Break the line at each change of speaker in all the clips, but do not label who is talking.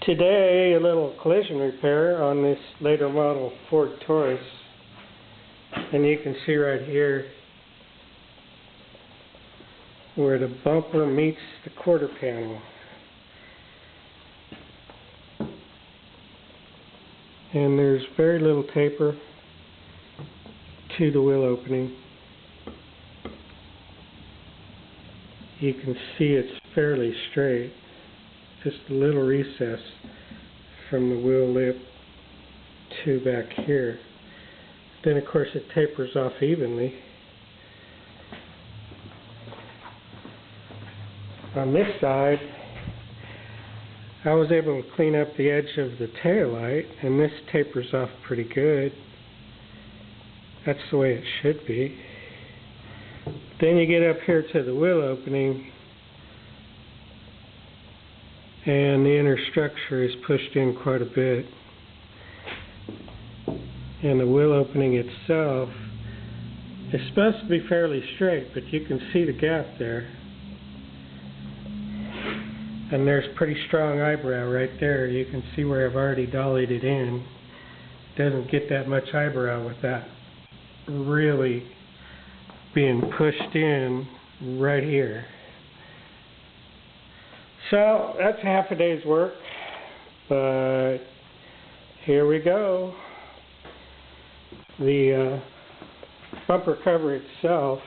Today, a little collision repair on this later model Ford Taurus, and you can see right here where the bumper meets the quarter panel. And there's very little taper to the wheel opening. You can see it's fairly straight, just a little recess from the wheel lip to back here. Then of course it tapers off evenly. On this side, I was able to clean up the edge of the taillight, and this tapers off pretty good. That's the way it should be. Then you get up here to the wheel opening, and the inner structure is pushed in quite a bit. And the wheel opening itself is supposed to be fairly straight, but you can see the gap there. And there's pretty strong eyebrow right there. You can see where I've already dollied it in. Doesn't get that much eyebrow with that really being pushed in right here. So that's half a day's work, but here we go. The bumper cover itself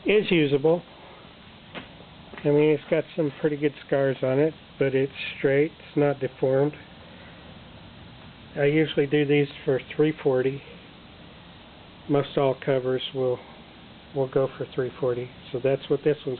is usable. I mean, it's got some pretty good scars on it, but it's straight, it's not deformed. I usually do these for $340. Most all covers will go for $340, so that's what this one's